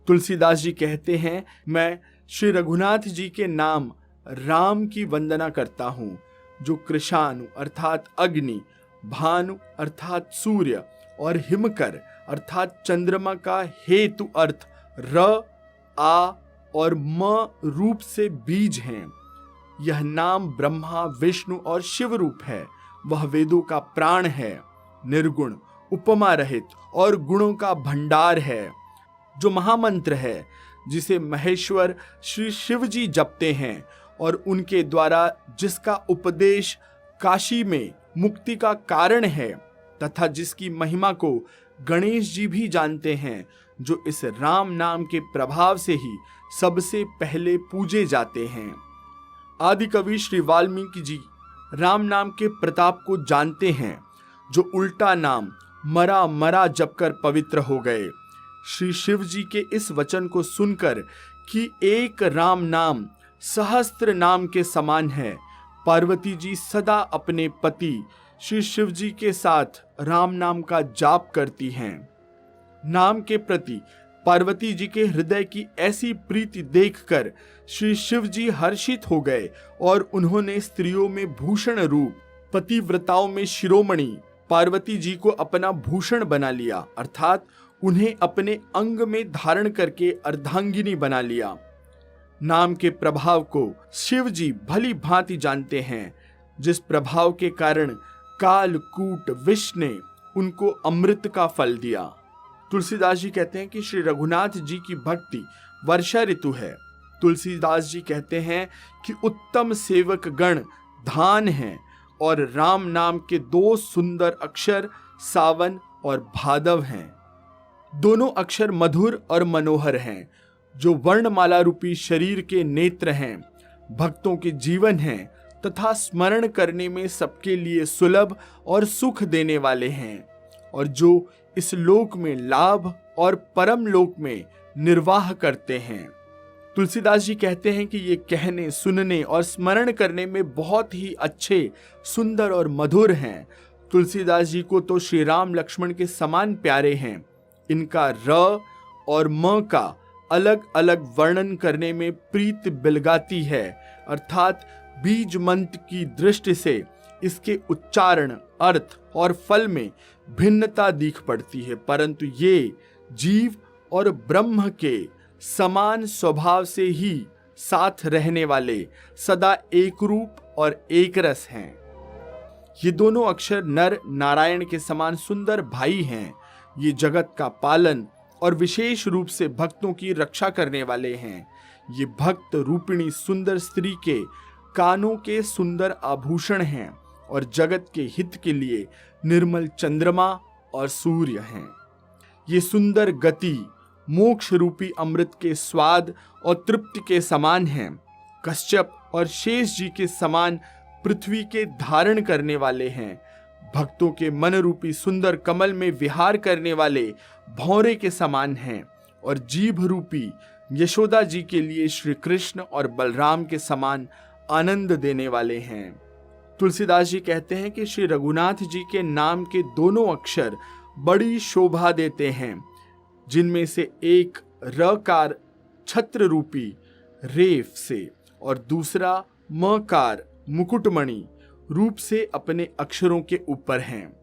तुलसीदास जी कहते हैं, मैं श्री रघुनाथ जी के नाम राम की वंदना करता हूँ, जो कृशानु अर्थात अग्नि, भानु अर्थात सूर्य और हिमकर अर्थात चंद्रमा का हेतु अर्थ र, आ और म रूप से बीज हैं। यह नाम ब्रह्मा, विष्णु और शिव रूप है। वह वेदों का प्राण है, निर्गुण, उपमा रहित और गुणों का भंडार है, जो महामंत्र है, जिसे महेश्वर श्री शिव जी जपते हैं और उनके द्वारा जिसका उपदेश काशी में मुक्ति का कारण है, तथा जिसकी महिमा को गणेश जी भी जानते हैं, जो इस राम नाम के प्रभाव से ही सबसे पहले पूजे जाते हैं। आदि कवि श्री वाल्मीकि जी राम नाम के प्रताप को जानते हैं, जो उल्टा नाम मरा मरा जपकर पवित्र हो गए। श्री शिव जी के इस वचन को सुनकर कि एक राम नाम सहस्त्र नाम के समान है, पार्वती जी सदा अपने पति श्री शिव जी के साथ राम नाम का जाप करती हैं। नाम के प्रति पार्वती जी के हृदय की ऐसी प्रीति देखकर श्री शिव जी हर्षित हो गए और उन्होंने स्त्रियों में भूषण रूप, पतिव्रताओं में शिरोमणि पार्वती जी को अपना भूषण बना लिया, अर्थात उन्हें अपने अंग में धारण करके अर्धांगिनी बना लिया। नाम के प्रभाव को शिव जी भली भांति जानते हैं, जिस प्रभाव के कारण कालकूट विष ने उनको अमृत का फल दिया। तुलसीदास जी कहते हैं कि श्री रघुनाथ जी की भक्ति वर्षा ऋतु है। तुलसीदास जी कहते हैं कि उत्तम सेवक गण धान हैं और राम नाम के दो सुंदर अक्षर सावन और भादव हैं। दोनों अक्षर मधुर और मनोहर हैं, जो वर्णमाला रूपी शरीर के नेत्र हैं, भक्तों के जीवन हैं तथा स्मरण करने में सबके लिए सुलभ और सुख देने वाले हैं, और जो इस लोक में लाभ और परम लोक में निर्वाह करते हैं। तुलसीदास जी कहते हैं कि ये कहने, सुनने और स्मरण करने में बहुत ही अच्छे, सुंदर और मधुर हैं। तुलसीदास जी को तो श्री राम लक्ष्मण के समान प्यारे हैं। इनका र और म का अलग अलग वर्णन करने में प्रीत बिलगाती है, अर्थात बीज मंत्र की दृष्टि से इसके उच्चारण, अर्थ और फल में भिन्नता दिख पड़ती है, परंतु ये जीव और ब्रह्म के समान स्वभाव से ही साथ रहने वाले सदा एक रूप और एक रस हैं। ये दोनों अक्षर नर नारायण के समान सुंदर भाई हैं। ये जगत का पालन और विशेष रूप से भक्तों की रक्षा करने वाले हैं। ये भक्त रूपिणी सुंदर स्त्री के कानों के सुंदर आभूषण हैं और जगत के हित के लिए निर्मल चंद्रमा और सूर्य हैं। ये सुंदर गति मोक्ष रूपी अमृत के स्वाद और तृप्ति के समान हैं। कश्यप और शेष जी के समान पृथ्वी के धारण करने वाले हैं। भक्तों के मन रूपी सुंदर कमल में विहार करने वाले भौरे के समान हैं और जीभ रूपी यशोदा जी के लिए श्री कृष्ण और बलराम के समान आनंद देने वाले हैं। तुलसीदास जी कहते हैं कि श्री रघुनाथ जी के नाम के दोनों अक्षर बड़ी शोभा देते हैं, जिनमें से एक रकार छत्र रूपी रेफ से और दूसरा मकार मुकुटमणि रूप से अपने अक्षरों के ऊपर हैं।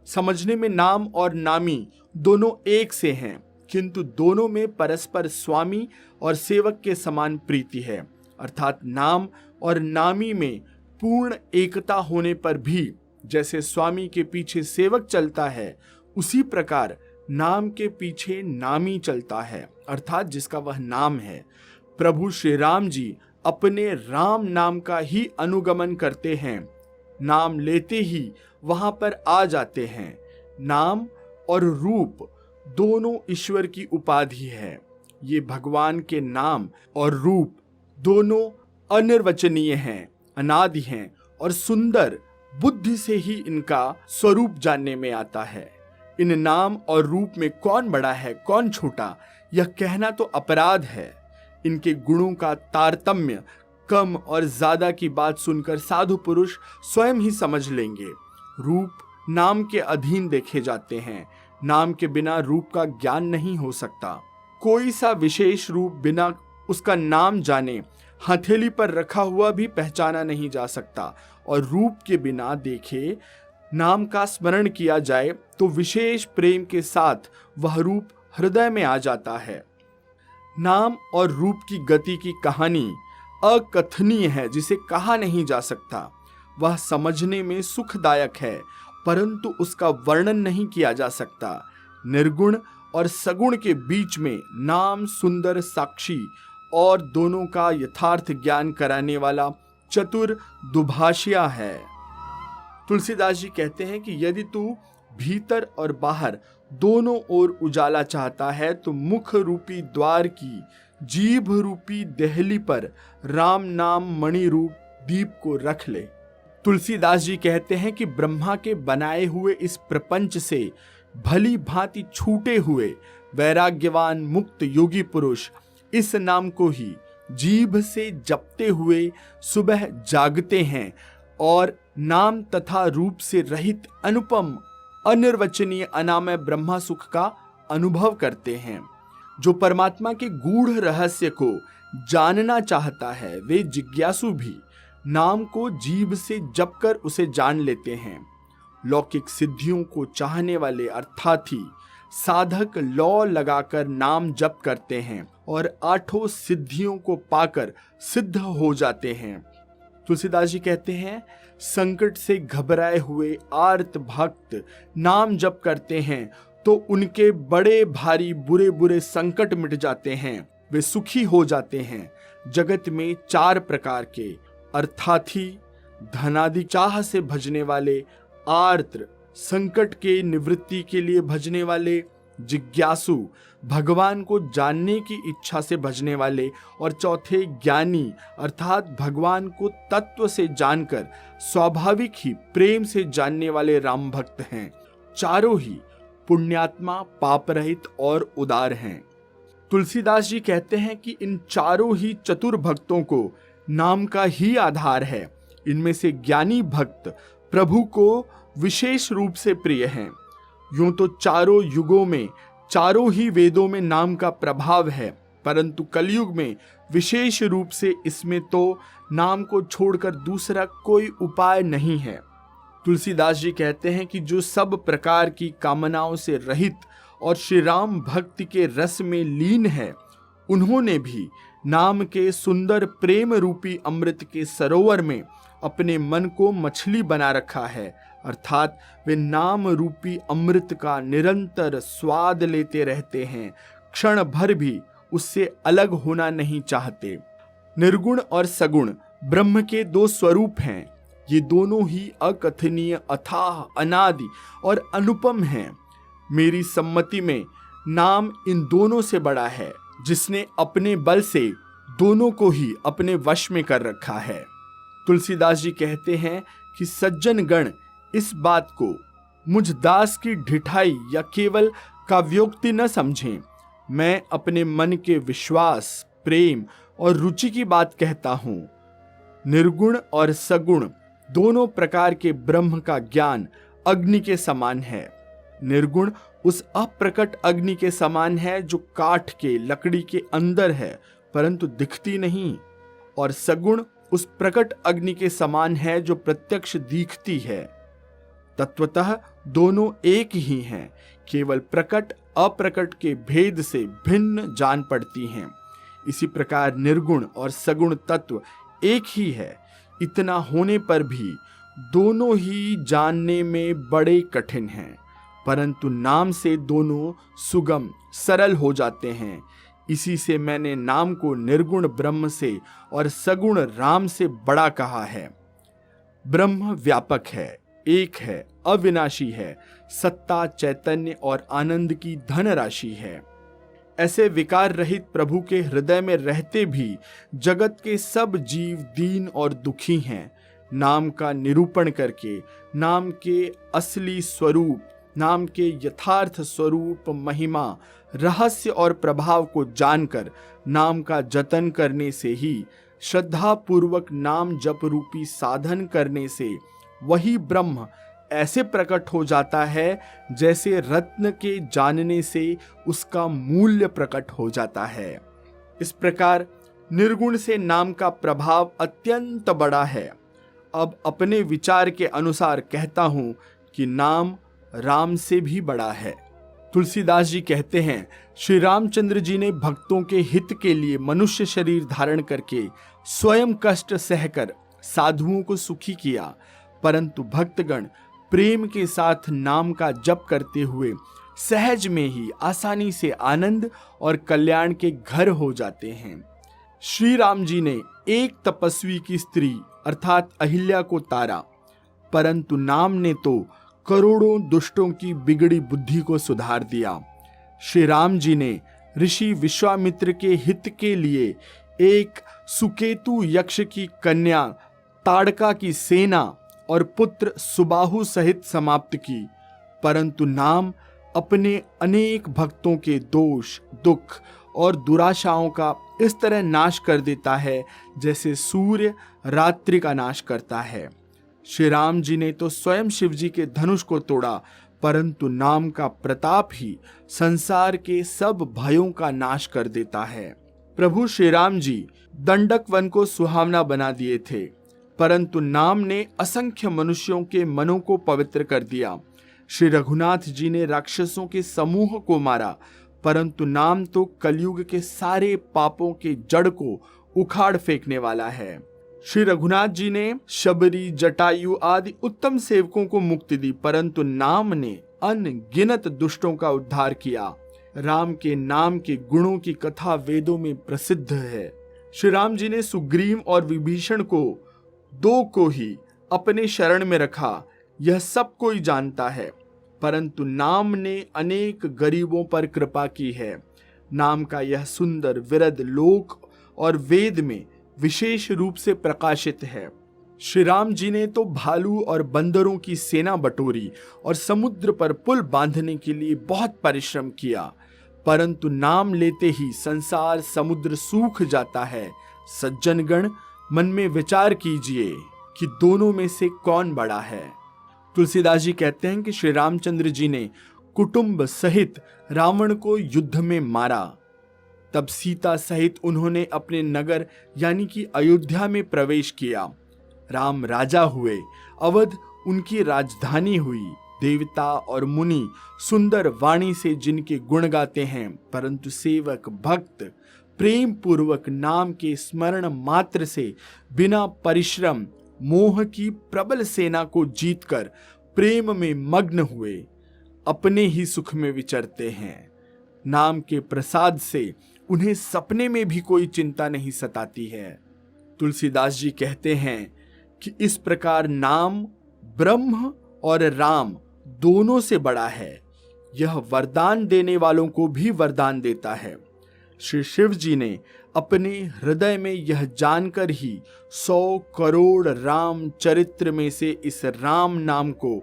समझने में नाम और नामी दोनों एक से हैं, किंतु दोनों में परस्पर स्वामी और सेवक के समान प्रीति है, अर्थात नाम और नामी में पूर्ण एकता होने पर भी जैसे स्वामी के पीछे सेवक चलता है, उसी प्रकार नाम के पीछे नामी चलता है, अर्थात जिसका वह नाम है। प्रभु श्री राम जी अपने राम नाम का ही अनुगमन करते हैं, नाम लेते ही वहां पर आ जाते हैं। नाम और रूप दोनों ईश्वर की उपाधि है। ये भगवान के नाम और रूप दोनों अनिर्वचनीय हैं, अनादि हैं और सुंदर, बुद्धि से ही इनका स्वरूप जानने में आता है। इन नाम और रूप में कौन बड़ा है कौन छोटा, यह कहना तो अपराध है। इनके गुणों का तारतम्य कम और ज्यादा की बात सुनकर साधु पुरुष स्वयं ही समझ लेंगे। रूप नाम के अधीन देखे जाते हैं, नाम के बिना रूप का ज्ञान नहीं हो सकता। कोई सा विशेष रूप बिना उसका नाम जाने हथेली पर रखा हुआ भी पहचाना नहीं जा सकता, और रूप के बिना देखे नाम का स्मरण किया जाए तो विशेष प्रेम के साथ वह रूप हृदय में आ जाता है। नाम और रूप की गति की कहानी अकथनीय है, जिसे कहा नहीं जा सकता। वह समझने में सुखदायक है, परंतु उसका वर्णन नहीं किया जा सकता। निर्गुण और सगुण के बीच में नाम सुंदर साक्षी और दोनों का यथार्थ ज्ञान कराने वाला चतुर दुभाषिया है। तुलसीदास जी कहते हैं कि यदि तू भीतर और बाहर दोनों ओर उजाला चाहता है तो मुख रूपी द्वार की जीभ रूपी देहली पर राम नाम मणि रूप दीप को रख ले। तुलसीदास जी कहते हैं कि ब्रह्मा के बनाए हुए इस प्रपंच से भली भांति छूटे हुए वैराग्यवान मुक्त योगी पुरुष इस नाम को ही जीभ से जपते हुए सुबह जागते हैं और नाम तथा रूप से रहित अनुपम अनिर्वचनीय अनामय ब्रह्मा सुख का अनुभव करते हैं। जो परमात्मा के गूढ़ रहस्य को जानना चाहता है वे जिज्ञासु भी नाम को जीभ से जपकर उसे जान लेते हैं। लौकिक सिद्धियों को चाहने वाले अर्थार्थी साधक लौ लगाकर नाम जप करते हैं और आठों सिद्धियों को पाकर सिद्ध हो जाते हैं। तुलसीदास जी कहते हैं, संकट से घबराए हुए आर्त भक्त नाम जप करते हैं तो उनके बड़े भारी बुरे बुरे संकट मिट जाते हैं, वे सुखी हो जाते हैं। जगत में 4 प्रकार के अर्थार्थी, धनादि चाह से भजने वाले, आर्त्र संकट के निवृत्ति के लिए भजने वाले, जिज्ञासु भगवान को जानने की इच्छा से भजने वाले, और चौथे ज्ञानी अर्थात भगवान को तत्व से जानकर स्वाभाविक ही प्रेम से जानने वाले राम भक्त हैं। चारों ही पुण्यात्मा, पाप रहित और उदार हैं। तुलसीदास जी कहते हैं कि इन चारों ही चतुर भक्तों को नाम का ही आधार है। इनमें से ज्ञानी भक्त प्रभु को विशेष रूप से प्रिय हैं। यूं तो चारों युगों में चारों ही वेदों में नाम का प्रभाव है, परंतु कलयुग में विशेष रूप से इसमें तो नाम को छोड़कर दूसरा कोई उपाय नहीं है। तुलसीदास जी कहते हैं कि जो सब प्रकार की कामनाओं से रहित और श्री राम भक्ति के रस में लीन है, उन्होंने भी नाम के सुंदर प्रेम रूपी अमृत के सरोवर में अपने मन को मछली बना रखा है, अर्थात वे नाम रूपी अमृत का निरंतर स्वाद लेते रहते हैं, क्षण भर भी उससे अलग होना नहीं चाहते। निर्गुण और सगुण ब्रह्म के 2 स्वरूप हैं। ये दोनों ही अकथनीय, अथाह, अनादि और अनुपम हैं। मेरी सम्मति में नाम इन दोनों से बड़ा है, जिसने अपने बल से दोनों को ही अपने वश में कर रखा है। तुलसीदास जी कहते हैं कि सज्जन गण इस बात को मुझ दास की ढिठाई या केवल काव्योक्ति न समझें। मैं अपने मन के विश्वास, प्रेम और रुचि की बात कहता हूँ। निर्गुण और सगुण दोनों प्रकार के ब्रह्म का ज्ञान अग्नि के समान है। निर्गुण उस अप्रकट अग्नि के समान है जो काठ के, लकड़ी के अंदर है परंतु दिखती नहीं, और सगुण उस प्रकट अग्नि के समान है जो प्रत्यक्ष दिखती है। तत्वतः दोनों एक ही हैं, केवल प्रकट अप्रकट के भेद से भिन्न जान पड़ती हैं। इसी प्रकार निर्गुण और सगुण तत्व एक ही है। इतना होने पर भी दोनों ही जानने में बड़े कठिन हैं, परंतु नाम से दोनों सुगम सरल हो जाते हैं। इसी से मैंने नाम को निर्गुण ब्रह्म से और सगुण राम से बड़ा कहा है। ब्रह्म व्यापक है, एक है, अविनाशी है, सत्ता, चैतन्य और आनंद की धन राशि है। ऐसे विकार रहित प्रभु के हृदय में रहते भी जगत के सब जीव दीन और दुखी हैं। नाम का निरूपण करके नाम के असली स्वरूप, नाम के यथार्थ स्वरूप, महिमा, रहस्य और प्रभाव को जानकर नाम का जतन करने से ही, श्रद्धा पूर्वक नाम जप रूपी साधन करने से वही ब्रह्म ऐसे प्रकट हो जाता है जैसे रत्न के जानने से उसका मूल्य प्रकट हो जाता है। इस प्रकार निर्गुण से नाम का प्रभाव अत्यंत बड़ा है। अब अपने विचार के अनुसार कहता हूं कि नाम राम से भी बड़ा है। तुलसीदास जी कहते हैं, श्री रामचंद्र जी ने भक्तों के हित के लिए मनुष्य शरीर धारण करके स्वयं कष्ट सहकर साधुओं को सुखी किया, परंतु भक्तगण प्रेम के साथ नाम का जप करते हुए सहज में ही आसानी से आनंद और कल्याण के घर हो जाते हैं। श्री राम जी ने एक तपस्वी की स्त्री अर्थात अहिल्या को तारा, परंतु नाम ने तो करोड़ों दुष्टों की बिगड़ी बुद्धि को सुधार दिया। श्री राम जी ने ऋषि विश्वामित्र के हित के लिए एक सुकेतु यक्ष की कन्या ताड़का की सेना और पुत्र सुबाहु सहित समाप्त की, परंतु नाम अपने अनेक भक्तों के दोष, दुख और दुराशाओं का इस तरह नाश कर देता है जैसे सूर्य रात्रि का नाश करता है। श्री राम जी ने तो स्वयं शिव जी के धनुष को तोड़ा, परंतु नाम का प्रताप ही संसार के सब भयों का नाश कर देता है। प्रभु श्री राम जी दंडक वन को सुहावना बना दिए थे, परंतु नाम ने असंख्य मनुष्यों के मनों को पवित्र कर दिया। श्री रघुनाथ जी ने राक्षसों के समूह को मारा, परंतु नाम तो कलयुग के सारे पापों के जड़ को उखाड़ फेंकने वाला है। श्री रघुनाथ जी ने शबरी, जटायु आदि उत्तम सेवकों को मुक्ति दी, परंतु नाम ने अनगिनत दुष्टों का उद्धार किया। राम के नाम के गुणों की कथा वेदों में प्रसिद्ध है। श्री राम जी ने सुग्रीव और विभीषण को दो को ही अपने शरण में रखा, यह सब कोई जानता है, परंतु नाम ने अनेक गरीबों पर कृपा की है। नाम का यह सुंदर विरद लोक और वेद में विशेष रूप से प्रकाशित है। श्री राम जी ने तो भालू और बंदरों की सेना बटोरी और समुद्र पर पुल बांधने के लिए बहुत परिश्रम किया, परंतु नाम लेते ही संसार समुद्र सूख जाता है। सज्जनगण, मन में विचार कीजिए कि दोनों में से कौन बड़ा है। तुलसीदास जी कहते हैं कि श्री रामचंद्र जी ने कुटुंब सहित रावण को युद्ध में मारा, तब सीता सहित उन्होंने अपने नगर यानी कि अयोध्या में प्रवेश किया। राम राजा हुए, अवध उनकी राजधानी हुई। देवता और मुनि सुंदर वाणी से जिनके गुण गाते हैं, परंतु सेवक भक्त प्रेम पूर्वक नाम के स्मरण मात्र से बिना परिश्रम मोह की प्रबल सेना को जीतकर प्रेम में मग्न हुए अपने ही सुख में विचरते हैं। नाम के प्रसाद से उन्हें सपने में भी कोई चिंता नहीं सताती है। तुलसीदास जी कहते हैं कि इस प्रकार नाम ब्रह्म और राम दोनों से बड़ा है। यह वरदान देने वालों को भी वरदान देता है। श्री शिव जी ने अपने हृदय में यह जानकर ही 100 करोड़ राम चरित्र में से इस राम नाम को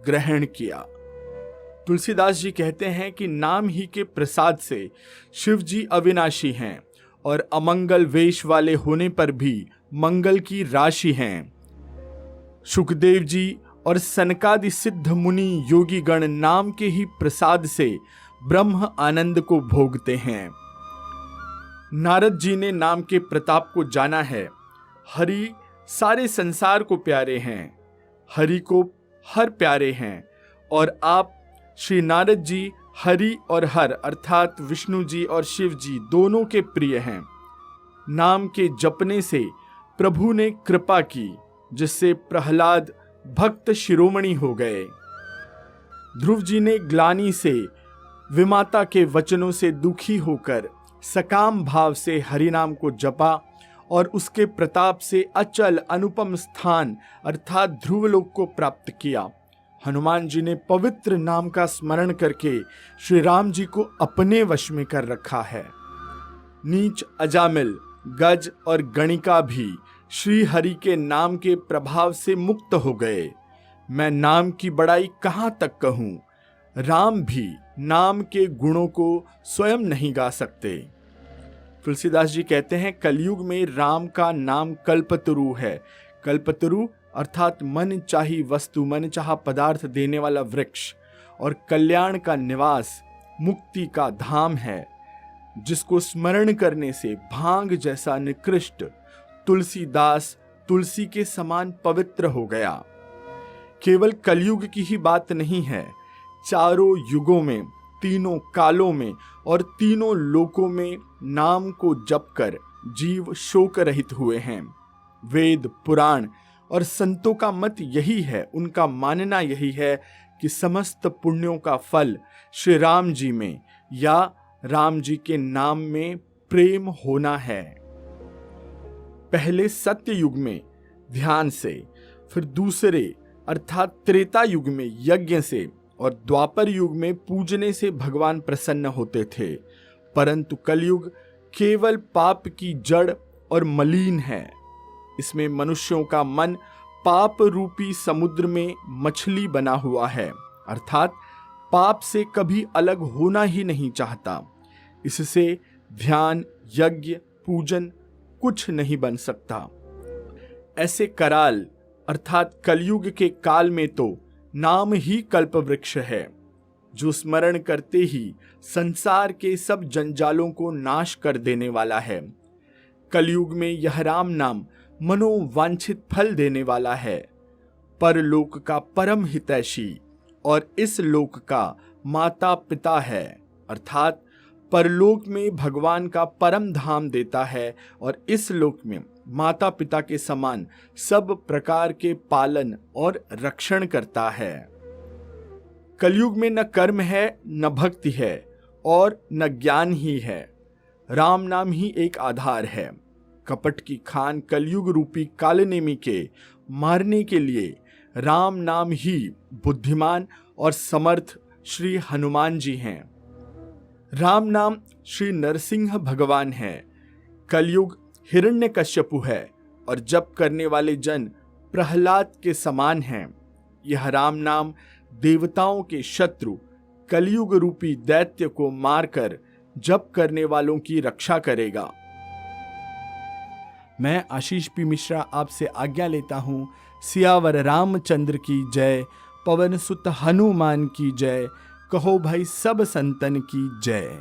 ग्रहण किया। तुलसीदास जी कहते हैं कि नाम ही के प्रसाद से शिव जी अविनाशी हैं और अमंगल वेश वाले होने पर भी मंगल की राशि हैं। सुखदेव जी और सनकादि सिद्ध मुनि योगी गण नाम के ही प्रसाद से ब्रह्म आनंद को भोगते हैं। नारद जी ने नाम के प्रताप को जाना है। हरि सारे संसार को प्यारे हैं, हरि को हर प्यारे हैं, और आप श्री नारद जी हरि और हर अर्थात विष्णु जी और शिव जी दोनों के प्रिय हैं। नाम के जपने से प्रभु ने कृपा की, जिससे प्रहलाद भक्त शिरोमणि हो गए। ध्रुव जी ने ग्लानि से विमाता के वचनों से दुखी होकर सकाम भाव से हरिनाम को जपा और उसके प्रताप से अचल अनुपम स्थान अर्थात ध्रुवलोक को प्राप्त किया। हनुमान जी ने पवित्र नाम का स्मरण करके श्री राम जी को अपने वश में कर रखा है। नीच, अजामिल, गज और गणिका भी श्री हरि के नाम के प्रभाव से मुक्त हो गए। मैं नाम की बड़ाई कहाँ तक कहूँ, राम भी नाम के गुणों को स्वयं नहीं गा सकते। तुलसीदास जी कहते हैं कलयुग में राम का नाम कल्पतरु है। कल्पतरु अर्थात मन चाही वस्तु, मन चाहा पदार्थ देने वाला वृक्ष और कल्याण का निवास, मुक्ति का धाम है, जिसको स्मरण करने से भांग जैसा निकृष्ट तुलसीदास तुलसी के समान पवित्र हो गया। केवल कलयुग की ही बात नहीं है, चारों युगों में, तीनों कालों में और तीनों लोकों में नाम को जप कर जीव शोक रहित हुए हैं। वेद, पुराण और संतों का मत यही है, उनका मानना यही है कि समस्त पुण्यों का फल श्री राम जी में या राम जी के नाम में प्रेम होना है। पहले सत्य युग में ध्यान से, फिर दूसरे अर्थात त्रेता युग में यज्ञ से और द्वापर युग में पूजने से भगवान प्रसन्न होते थे। परंतु कलयुग केवल पाप की जड़ और मलिन है। इसमें मनुष्यों का मन पाप रूपी समुद्र में मछली बना हुआ है, अर्थात पाप से कभी अलग होना ही नहीं चाहता। इससे ध्यान, यज्ञ, पूजन कुछ नहीं बन सकता। ऐसे कराल अर्थात कलयुग के काल में तो नाम ही कल्प वृक्ष है, जो स्मरण करते ही संसार के सब जंजालों को नाश कर देने वाला है। कलयुग में यह राम नाम मनोवांछित फल देने वाला है, परलोक का परम हितैषी और इस लोक का माता पिता है, अर्थात परलोक में भगवान का परम धाम देता है और इस लोक में माता पिता के समान सब प्रकार के पालन और रक्षण करता है। कलयुग में न कर्म है, न भक्ति है और न ज्ञान ही है। राम नाम ही एक आधार है। कपट की खान कलयुग रूपी कालनेमी के मारने के लिए राम नाम ही बुद्धिमान और समर्थ श्री हनुमान जी हैं। राम नाम श्री नरसिंह भगवान है। कलयुग हिरण्यकश्यपु है और जप करने वाले जन प्रहलाद के समान हैं। यह राम नाम देवताओं के शत्रु कलयुग रूपी दैत्य को मारकर जप करने वालों की रक्षा करेगा। मैं आशीष पी मिश्रा आपसे आज्ञा लेता हूँ। सियावर रामचंद्र की जय, पवन सुत हनुमान की जय, कहो भाई सब संतन की जय।